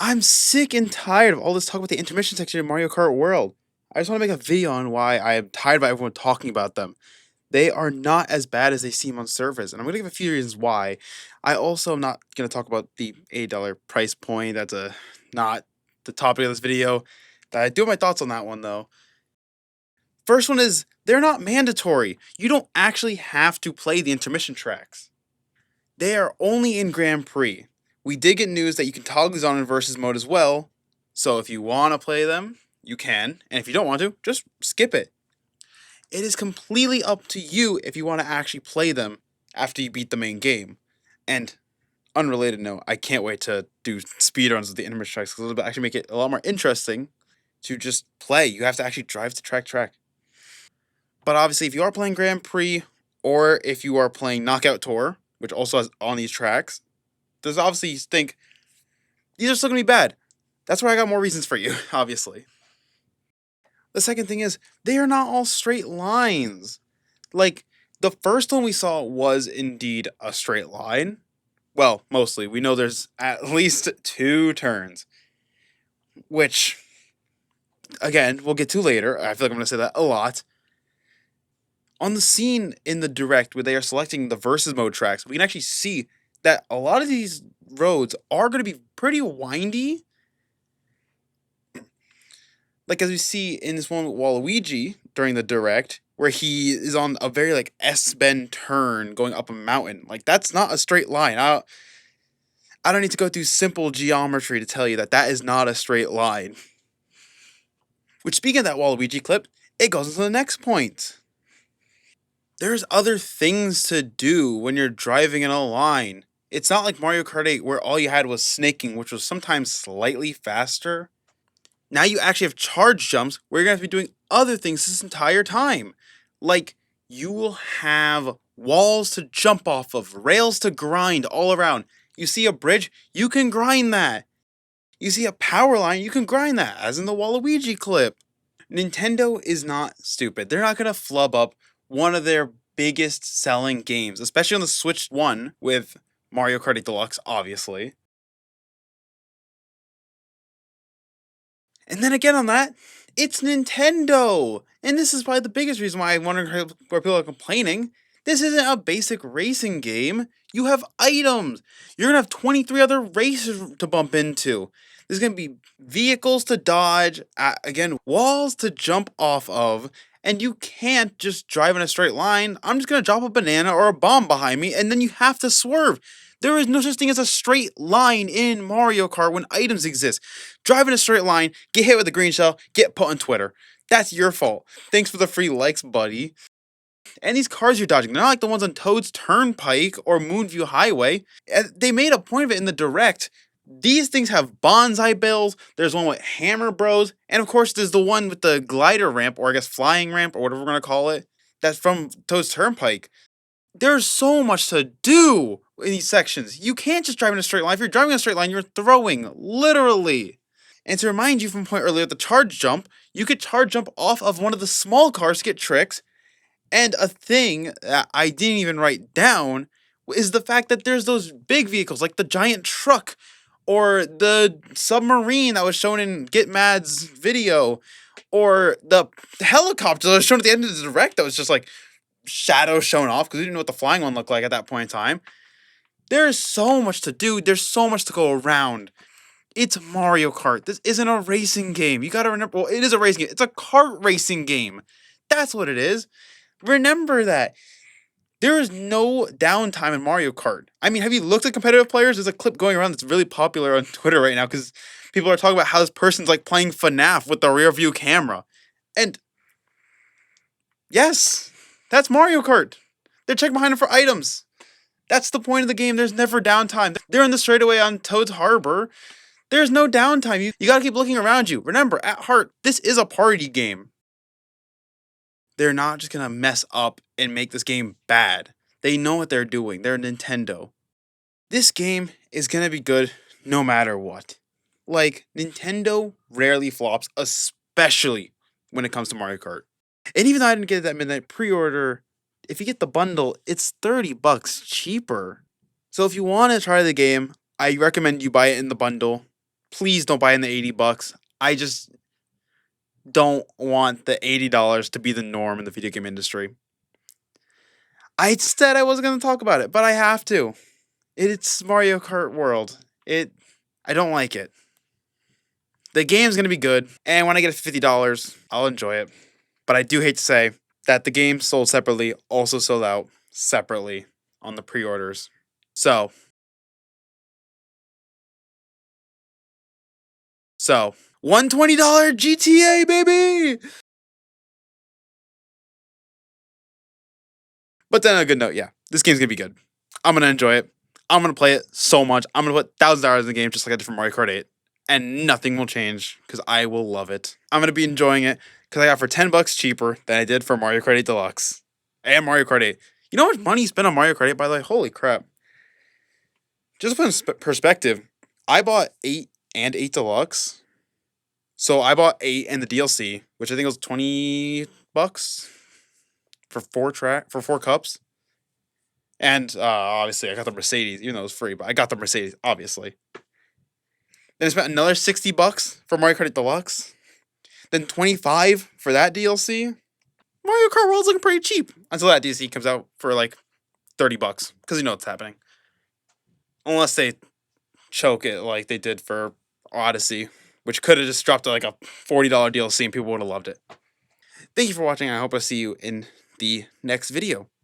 I'm sick and tired of all this talk about the intermission section in Mario Kart World. I just want to make a video on why I am tired of everyone talking about them. They are not as bad as they seem on surface, and I'm going to give a few reasons why. I also am not going to talk about the $8 price point. That's not the topic of this video. I do have my thoughts on that one though. First one is they're not mandatory. You don't actually have to play the intermission tracks. They are only in Grand Prix. We did get news that you can toggle these on in versus mode as well. So if you want to play them, you can. And if you don't want to, just skip it. It is completely up to you if you want to actually play them after you beat the main game. And unrelated note, I can't wait to do speedruns of the intermission tracks because it'll actually make it a lot more interesting to just play. You have to actually drive the track. But obviously, if you are playing Grand Prix or if you are playing Knockout Tour, which also has on these tracks, there's obviously you think these are still gonna be bad. That's where I got more reasons for you, obviously. The second thing is they are not all straight lines. Like the first one we saw was indeed a straight line. Well, mostly. We know there's at least two turns, which again, we'll get to later. I feel like I'm gonna say that a lot. On the scene in the direct where they are selecting the versus mode tracks, we can actually see that a lot of these roads are going to be pretty windy. Like as we see in this one with Waluigi during the direct, where he is on a very like S-bend turn going up a mountain. Like that's not a straight line. I don't need to go through simple geometry to tell you that that is not a straight line. Which, speaking of that Waluigi clip, it goes into the next point. There's other things to do when you're driving in a line. It's not like Mario Kart 8 where all you had was snaking, which was sometimes slightly faster. Now you actually have charge jumps where you're going to have to be doing other things this entire time. Like, you will have walls to jump off of, rails to grind all around. You see a bridge, you can grind that. You see a power line, you can grind that, as in the Waluigi clip. Nintendo is not stupid. They're not going to flub up one of their biggest selling games, especially on the Switch 1 with Mario Kart 8 Deluxe, obviously. And then again on that, it's Nintendo! And this is probably the biggest reason why I'm wondering where people are complaining. This isn't a basic racing game. You have items. You're going to have 23 other races to bump into. There's going to be vehicles to dodge, again, walls to jump off of, and you can't just drive in a straight line. I'm just going to drop a banana or a bomb behind me, and then you have to swerve. There is no such thing as a straight line in Mario Kart when items exist. Drive in a straight line, get hit with a green shell, get put on Twitter. That's your fault. Thanks for the free likes, buddy. And these cars you're dodging, they're not like the ones on Toad's Turnpike or Moonview Highway. They made a point of it in the direct. These things have bonsai bills. There's one with Hammer Bros. And of course, there's the one with the glider ramp, or I guess flying ramp, or whatever we're going to call it. That's from Toad's Turnpike. There's so much to do in these sections. You can't just drive in a straight line. If you're driving in a straight line, you're throwing, literally. And to remind you from a point earlier, the charge jump, you could charge jump off of one of the small cars to get tricks. And a thing that I didn't even write down is the fact that there's those big vehicles like the giant truck or the submarine that was shown in Get Mad's video or the helicopter that was shown at the end of the direct that was just like shadows shown off because we didn't know what the flying one looked like at that point in time. There's so much to do. There's so much to go around. It's Mario Kart. This isn't a racing game. You gotta remember, well, it is a racing game. It's a kart racing game. That's what it is. Remember that. There is no downtime in Mario Kart. I mean, have you looked at competitive players? There's a clip going around that's really popular on Twitter right now because people are talking about how this person's like playing FNAF with the rear view camera. And yes, that's Mario Kart. They're checking behind them for items. That's the point of the game. There's never downtime. They're in the straightaway on Toad's Harbor. There's no downtime. You gotta keep looking around you. Remember, at heart, this is a party game. They're not just gonna mess up and make this game bad. They know what they're doing. They're Nintendo. This game is gonna be good no matter what. Like, Nintendo rarely flops, especially when it comes to Mario Kart. And even though I didn't get that midnight pre-order, if you get the bundle, it's $30 cheaper. So if you want to try the game, I recommend you buy it in the bundle. Please don't buy in the $80. I just don't want the $80 to be the norm in the video game industry. I said I wasn't going to talk about it, but I have to. It's Mario Kart World. I don't like it. The game's going to be good, and when I get it for $50, I'll enjoy it. But I do hate to say that the game sold separately also sold out separately on the pre-orders. So, $120 GTA, baby! But then on a good note, yeah, this game's gonna be good. I'm gonna enjoy it. I'm gonna play it so much. I'm gonna put thousands of hours in the game just like I did for Mario Kart 8. And nothing will change because I will love it. I'm gonna be enjoying it because I got for $10 cheaper than I did for Mario Kart 8 Deluxe. And Mario Kart 8. You know how much money you spent on Mario Kart 8, by the way? Holy crap. Just to put in perspective, I bought 8 and 8 Deluxe. So I bought 8 and the DLC, which I think was $20 for for 4 cups. And obviously I got the Mercedes, even though it was free, but I got the Mercedes, obviously. Then I spent another $60 for Mario Kart 8 Deluxe. Then $25 for that DLC. Mario Kart World's looking pretty cheap until that DLC comes out for like $30, because you know what's happening. Unless they choke it like they did for Odyssey, which could have just dropped to like a $40 DLC and people would have loved it. Thank you for watching. I hope I see you in the next video.